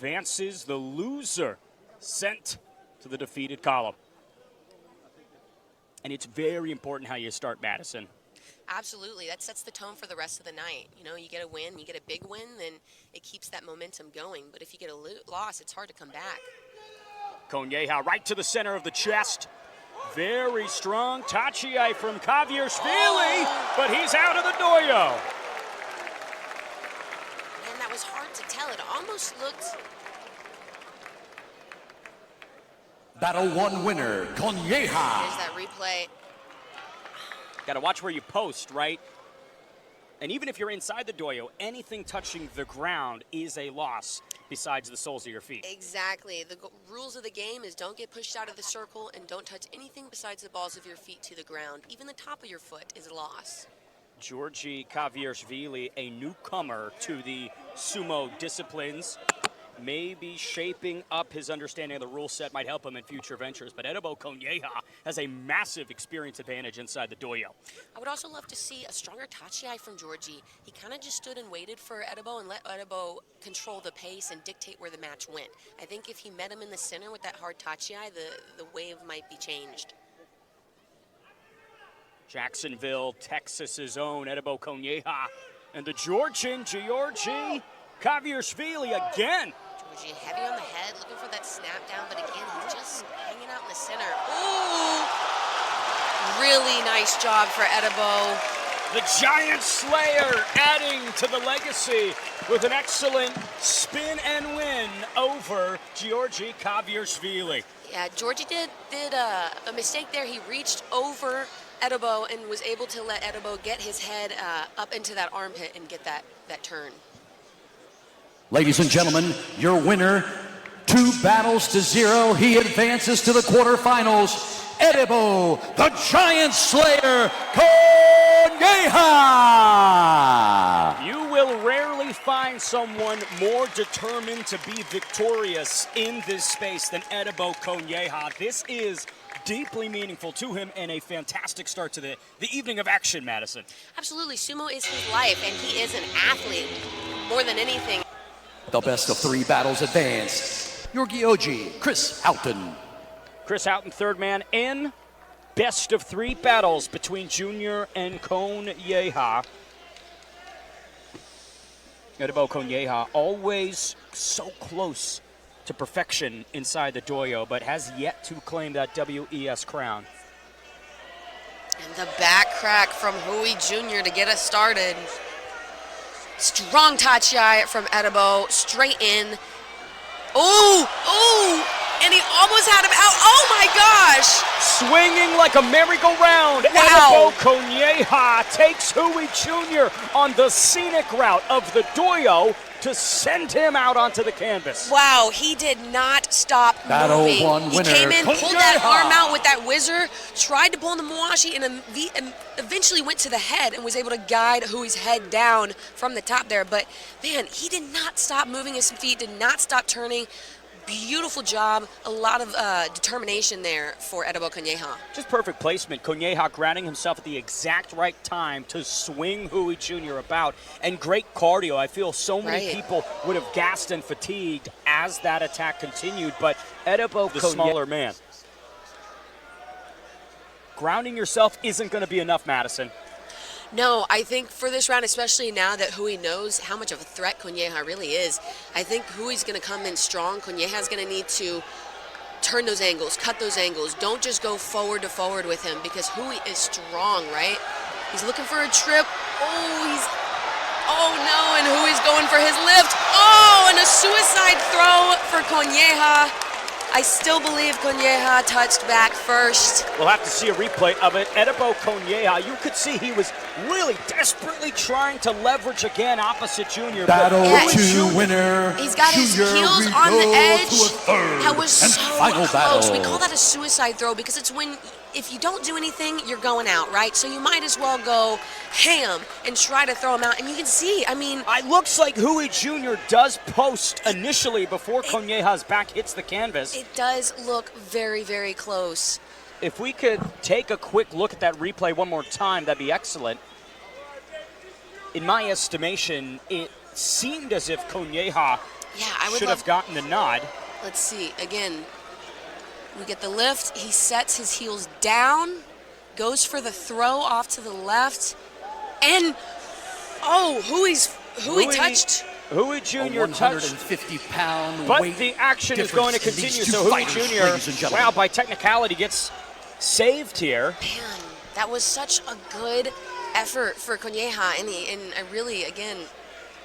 advances, the loser sent to the defeated column. And it's very important how you start, Madison. Absolutely. That sets the tone for the rest of the night. You know, you get a win, you get a big win, then it keeps that momentum going. But if you get a loss, it's hard to come back. Konyeha right to the center of the chest. Very strong tachi from Kaviershvili, but he's out of the doyo. Man, that was hard to tell. It almost looked... Battle 1 winner, Konyeha. There's that replay. Got to watch where you post, right? And even if you're inside the doyo, anything touching the ground is a loss besides the soles of your feet. Exactly. The rules of the game is don't get pushed out of the circle and don't touch anything besides the balls of your feet to the ground. Even the top of your foot is a loss. Georgi Kaviershvili, a newcomer to the sumo disciplines, maybe shaping up his understanding of the rule set, might help him in future ventures. But Edibo Konyeha has a massive experience advantage inside the doyo. I would also love to see a stronger tachi from Georgi. He kind of just stood and waited for Edibo and let Edibo control the pace and dictate where the match went. I think if he met him in the center with that hard tachi, the wave might be changed. Jacksonville, Texas's own Edibo Konyeha, and the Georgian Georgi Kaviershvili again. Georgi heavy on the head, looking for that snap down, but again, he's just hanging out in the center. Ooh! Really nice job for Edibo. The Giant Slayer adding to the legacy with an excellent spin and win over Georgi Kaviershvili. Yeah, Georgi did a mistake there. He reached over Edibo and was able to let Edibo get his head up into that armpit and get that turn. Ladies and gentlemen, your winner, 2 battles to 0. He advances to the quarterfinals. Edibo, the Giant Slayer, Konyeha! You will rarely find someone more determined to be victorious in this space than Edibo Konyeha. This is deeply meaningful to him and a fantastic start to the evening of action, Madison. Absolutely. Sumo is his life, and he is an athlete more than anything. The best of 3 battles advance. Georgi, Chris Houghton. Chris Houghton, third man in. Best of 3 battles between Junior and Konyeha. Edibo Konyeha always so close to perfection inside the doyo, but has yet to claim that WES crown. And the back crack from Rui Jr. to get us started. Strong tachi from Edibo, straight in. Ooh, ooh, and he almost had him out. Oh my gosh! Swinging like a merry-go-round, Wow. Edibo Konyeha takes Rui Jr. on the scenic route of the doyo to send him out onto the canvas. Wow, he did not stop Battle moving. 1 He winner, came in, pulled that Konyeha. arm out with that whizzer, tried to pull in the Mawashi, and eventually went to the head and was able to guide Hui's head down from the top there. But man, he did not stop moving his feet, did not stop turning. Beautiful job, a lot of determination there for Edibo Konyeha. Just perfect placement. Konyeha grounding himself at the exact right time to swing Rui Jr. about, and great cardio. I feel so many people would have gassed and fatigued as that attack continued, but Edibo, the smaller man. Grounding yourself isn't going to be enough, Madison. No, I think for this round, especially now that Rui knows how much of a threat Konyeha really is, I think Rui's going to come in strong. Konyeha's going to need to turn those angles, cut those angles. Don't just go forward to forward with him because Rui is strong, right? He's looking for a trip. Oh no, and Rui's going for his lift. Oh, and a suicide throw for Konyeha. I still believe Konyeha touched back first. We'll have to see a replay of it. Edibo Konyeha, you could see he was really desperately trying to leverage again opposite Junior. Battle 2 winner. He's got his Junior, heels we on the go edge. to a third That was and so final close. battle. We call that a suicide throw because it's when, if you don't do anything, you're going out, right? So you might as well go ham and try to throw him out. And you can see, I mean... It looks like Rui Jr. does post initially before Konyeha's back hits the canvas. It does look very, very close. If we could take a quick look at that replay one more time, that'd be excellent. In my estimation, it seemed as if Konyeha Yeah, I would should have gotten the nod. Let's see. Again, we get the lift. He sets his heels down, goes for the throw off to the left, and Hui touched. Rui Jr. touched. 150-pound But weight the action is going to continue. difference So in Rui these two fighters, ladies and Jr., gentlemen. wow, by technicality gets saved here. Man, that was such a good effort for Conyeja, and I really, again,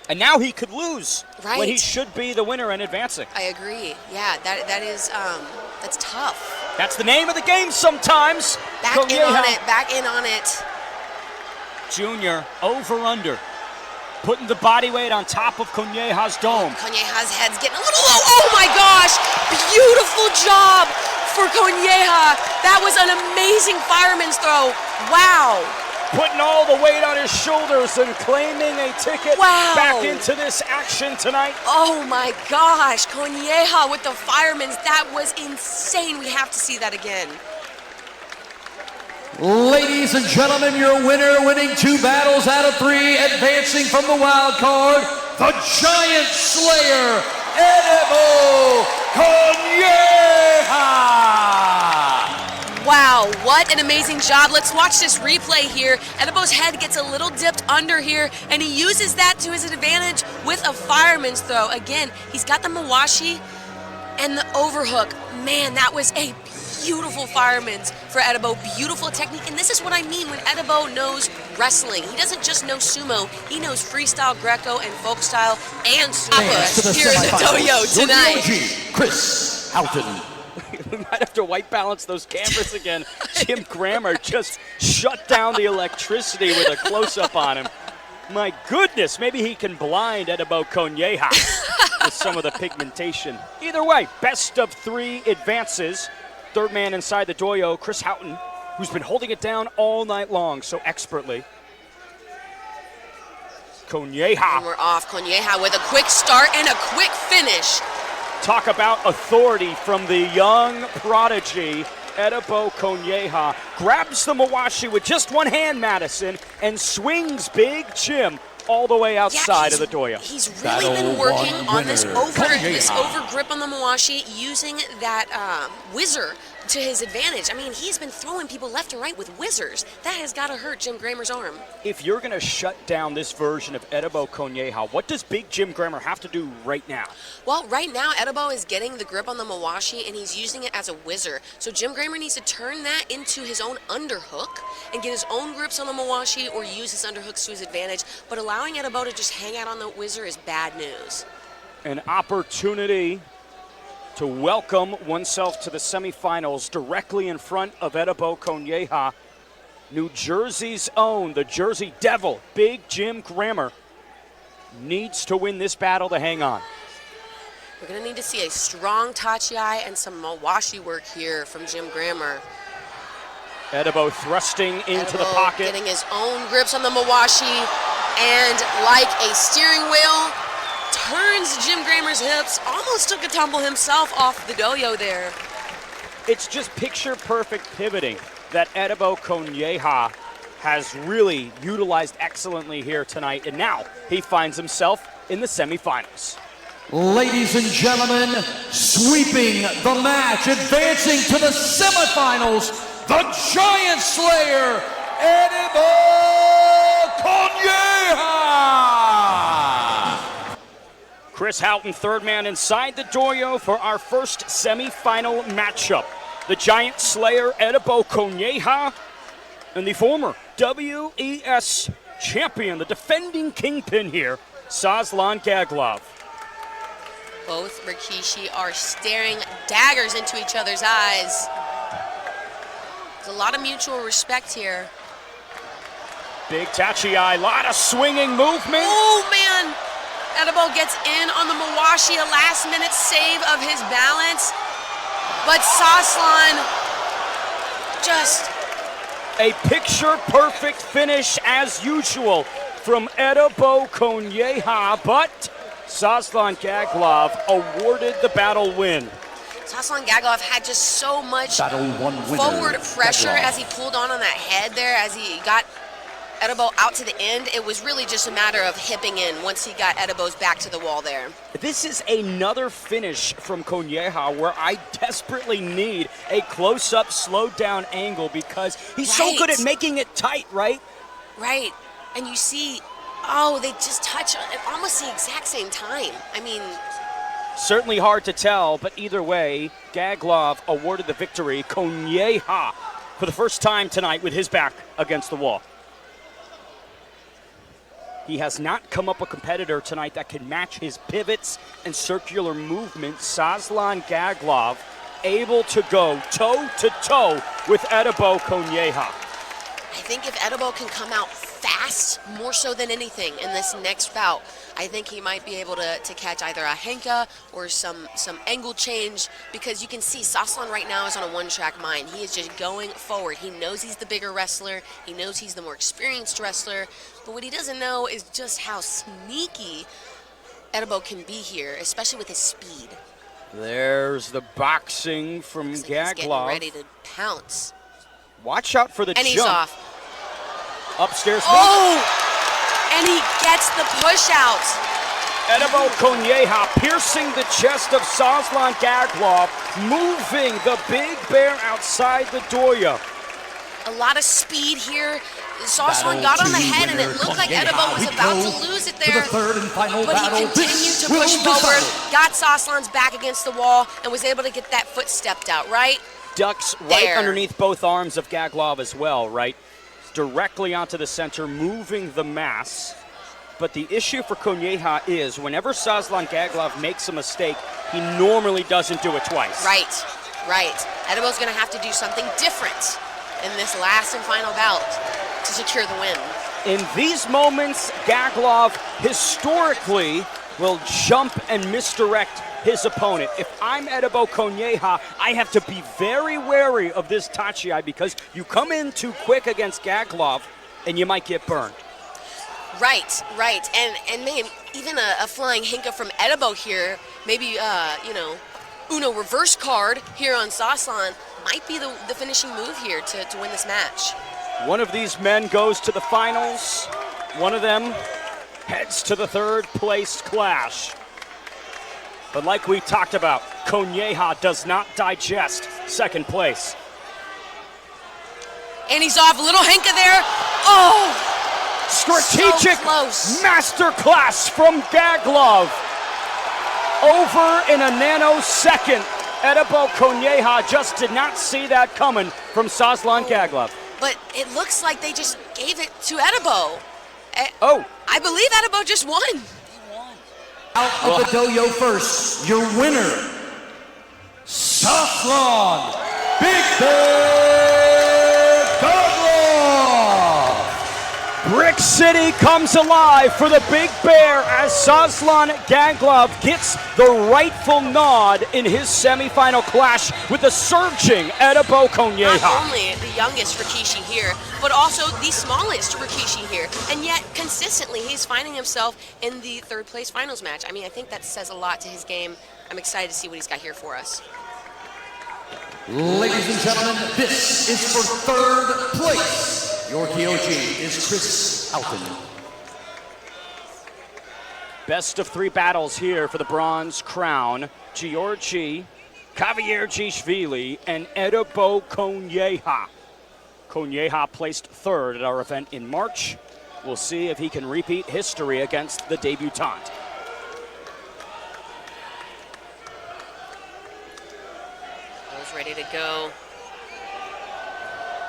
And now he could lose when he Right. should be the winner and advancing. I agree. Yeah, that is that's tough. That's the name of the game sometimes. Back in Conyeja on it. Back in on it. Jr. over-under. Putting the body weight on top of Conyeja's dome. Conyeja's head's getting a little low. Oh my gosh! Beautiful job for Conyeja. That was an amazing fireman's throw. Wow. Putting all the weight on his shoulders and claiming a ticket Wow. back into this action tonight. Oh my gosh, Conyeja with the fireman's. That was insane. We have to see that again. Ladies and gentlemen, your winner, winning 2 battles out of 3, advancing from the wild card, the Giant Slayer, Edebo Conyeja. Wow, what an amazing job. Let's watch this replay here. Edebo's head gets a little dipped under here, and he uses that to his advantage with a fireman's throw. Again, he's got the Mawashi and the overhook. Man, that was a beautiful fireman's for Edebo. Beautiful technique, and this is what I mean when Edebo knows wrestling. He doesn't just know sumo, he knows freestyle, Greco, and folk style, and Advance to sumo the here in the semifinals, dojo tonight. Georgi, Chris Houghton. We might have to white balance those cameras again. Jim Grammer just shut down the electricity with a close-up on him. My goodness, maybe he can blind Edebo Conyeja with some of the pigmentation. Either way, best of 3 advances. Third man inside the dojo, Chris Houghton, who's been holding it down all night long so expertly. Conyeja. And we're off. Conyeja with a quick start and a quick finish. Talk about authority from the young prodigy, Edebo Conyeja. Grabs the Mawashi with just one hand, Madison, and swings Big Jim all the way outside of the dojo. He's really been Battle working one on this winner, over Conyeja. grip on the Mawashi, using that whizzer to his advantage. I mean, he's been throwing people left and right with whizzers. That has got to hurt Jim Grammer's arm. If you're going to shut down this version of Edebo Conyeja, what does Big Jim Grammer have to do right now? Well, right now, Edebo is getting the grip on the Mawashi, and he's using it as a whizzer. So Jim Grammer needs to turn that into his own underhook and get his own grips on the Mawashi or use his underhooks to his advantage. But allowing Edebo to just hang out on the whizzer is bad news. An opportunity to welcome oneself to the semifinals directly in front of Edebo Conyeja. New Jersey's own, the Jersey Devil, Big Jim Grammer, needs to win this battle to hang on. We're going to need to see a strong Tachi-ai and some Mawashi work here from Jim Grammer. Edebo thrusting into the Edebo pocket. getting his own grips on the Mawashi, and like a steering wheel, turns Jim Grammer's hips, almost took a tumble himself off the dojo there. It's just picture-perfect pivoting that Edebo Conyeja has really utilized excellently here tonight, and now he finds himself in the semifinals. Ladies and gentlemen, sweeping the match, advancing to the semifinals, the Giant Slayer, Edebo Conyeja. Chris Houghton, third man inside the dojo for our first semifinal matchup. The Giant Slayer, Edebo Conyeja, and the former WES champion, the defending kingpin here, Soslan Gaglov. Both Rikishi are staring daggers into each other's eyes. There's a lot of mutual respect here. Big Tachi-ai, lot of swinging movement. Oh man! Edebo gets in on the Mawashi, a last-minute save of his balance. But Soslan just... A picture-perfect finish as usual from Edebo Conyeja, but Soslan Gaglov awarded the battle win. Soslan Gaglov had just so much Battle one winner, forward pressure Gaglov. as he pulled on that head there, as he got Edebo out to the end. It was really just a matter of hipping in once he got Edebo's back to the wall there. This is another finish from Konyeha where I desperately need a close-up, slowed-down angle because he's so good at making it tight, right? Right. And you see, oh, they just touch at almost the exact same time. I mean, certainly hard to tell, but either way, Gaglov awarded the victory. Konyeha for the first time tonight with his back against the wall. He has not come up a competitor tonight that can match his pivots and circular movements. Soslan Gaglov able to go toe-to-toe with Edebo Konyeha. I think if Edebo can come out fast, more so than anything, in this next bout, I think he might be able to catch either a henka or some angle change, because you can see Soslan right now is on a one-track mind. He is just going forward. He knows he's the bigger wrestler. He knows he's the more experienced wrestler. But what he doesn't know is just how sneaky Edebo can be here, especially with his speed. There's the boxing from Looks like Gaglov. he's getting ready to pounce. Watch out for the And jump. he's off. Upstairs. Oh! And he gets the push out. Edebo Konyeha piercing the chest of Soslan Gaglov, moving the big bear outside the doorya. A lot of speed here. Soslan got on the head, and it looked like Edebo was about to lose it there. But he continued to push forward, got Soslan's back against the wall, and was able to get that foot stepped out, right? Ducks right underneath both arms of Gaglov as well, right? Directly onto the center, moving the mass. But the issue for Konyeha is whenever Soslan Gaglov makes a mistake, he normally doesn't do it twice. Right, right. Edebo's going to have to do something different in this last and final bout to secure the win. In these moments, Gaglov historically will jump and misdirect his opponent. If I'm Edebo Konyeha, I have to be very wary of this tachi because you come in too quick against Gaglov and you might get burned. Right, right. And man, even a flying henka from Edebo here, maybe, Uno reverse card here on Soslan might be the finishing move here to win this match. One of these men goes to the finals. One of them heads to the third place clash. But like we talked about, Konyeha does not digest second place. And he's off, a little henka there. Oh! Strategic so masterclass from Gaglov. Over in a nanosecond. Edebo Konyeha just did not see that coming from Soslan Gaglov. But it looks like they just gave it to Edebo. I believe Edebo just won. Out of the dojo first, your winner, Soslan Big Bear Gaglov. Brick City comes alive for the Big Bear as Soslan Gaglov gets the rightful nod in his semifinal clash with the surging Edebo Konyeha. Not only the youngest Rikishi here, but also the smallest Rikishi here. And yet, consistently, he's finding himself in the third place finals match. I mean, I think that says a lot to his game. I'm excited to see what he's got here for us. Ladies and gentlemen, this is for third place. Your Georgi is Chris Alton. Best of three battles here for the bronze crown. Georgi, Kavierjishvili, and Edebo Konyeha. Konyeha placed third at our event in March. We'll see if he can repeat history against the debutant. He's ready to go.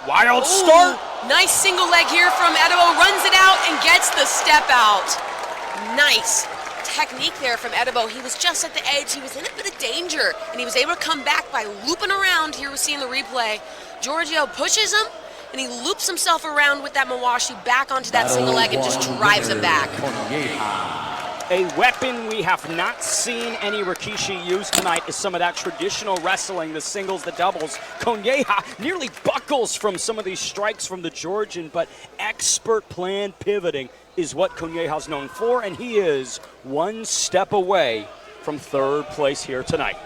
Wild start. Nice single leg here from Edebo, runs it out and gets the step out. Nice technique there from Edebo. He was just at the edge, he was in a bit of danger, and he was able to come back by looping around. Here we're seeing the replay. Giorgio pushes him, and he loops himself around with that Mawashi back onto that single leg and just drives him back. A weapon we have not seen any Rikishi use tonight is some of that traditional wrestling, the singles, the doubles. Konyeha nearly buckles from some of these strikes from the Georgian, but expert plan pivoting is what Konyeha's known for, and he is one step away from third place here tonight.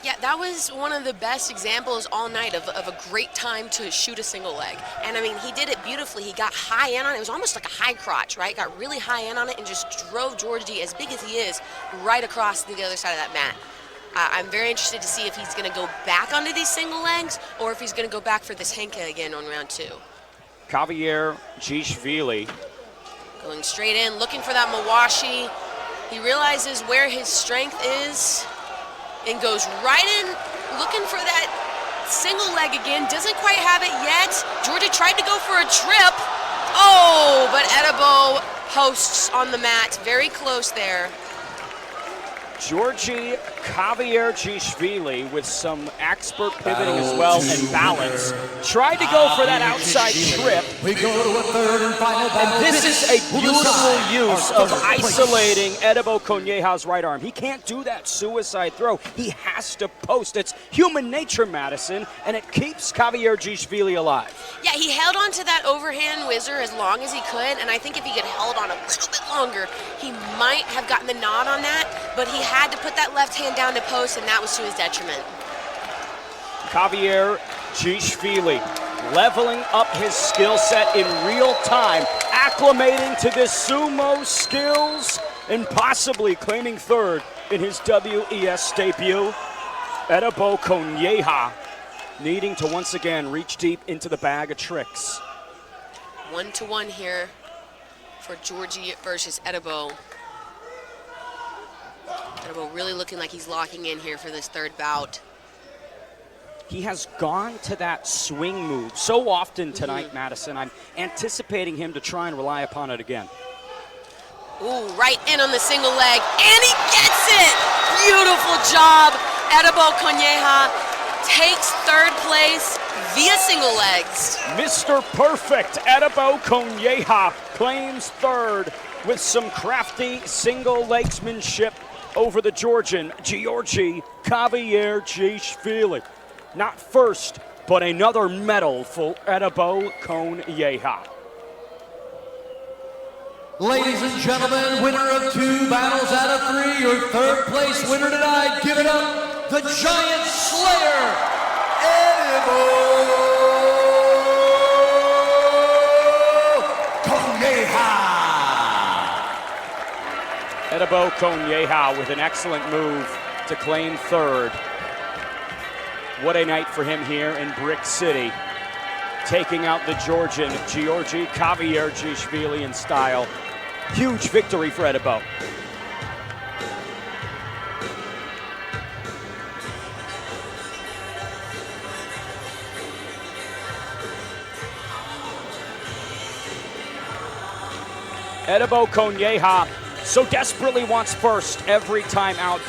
Yeah, that was one of the best examples all night of a great time to shoot a single leg. And I mean, he did it beautifully. He got high in on it. It was almost like a high crotch, right? Got really high in on it and just drove Georgi, as big as he is, right across to the other side of that mat. I'm very interested to see if he's going to go back onto these single legs or if he's going to go back for this Henke again on round 2. Kavierishvili going straight in, looking for that Mawashi. He realizes where his strength is and goes right in, looking for that single leg again. Doesn't quite have it yet. Georgi tried to go for a trip. Oh, but Edebo posts on the mat, very close there. Georgi Kavierishvili with some expert pivoting as well and balance. Tried to go for that outside trip. We go to a third and final battle. And this is a beautiful use of isolating Edebo Konyeha's right arm. He can't do that suicide throw. He has to post. It's human nature, Madison, and it keeps Kavierishvili alive. Yeah, he held on to that overhand whizzer as long as he could, and I think if he could held on a little bit longer, he might have gotten the nod on that, but he had to put that left hand down to post, and that was to his detriment. Kavierishvili leveling up his skill set in real time, acclimating to this sumo skills, and possibly claiming third in his WES debut. Edebo Konyeha needing to once again reach deep into the bag of tricks. 1-1 here for Georgi versus Edebo. Edebo really looking like he's locking in here for this third bout. He has gone to that swing move so often tonight, Madison. I'm anticipating him to try and rely upon it again. Ooh, right in on the single leg, and he gets it! Beautiful job. Edebo Konyeha takes third place via single legs. Mr. Perfect, Edebo Konyeha claims third with some crafty single legsmanship over the Georgian, Georgi Kavierishvili. Not first, but another medal for Edebo Konyeha. Ladies and gentlemen, winner of 2 battles out of 3, your third place winner tonight, give it up, the Giant Slayer, Edebo Konyeha. Edebo Konyeha with an excellent move to claim third. What a night for him here in Brick City, taking out the Georgian, Georgi Kavierishvili in style. Huge victory for Edebo. Edebo Konyeha so desperately wants first every time out.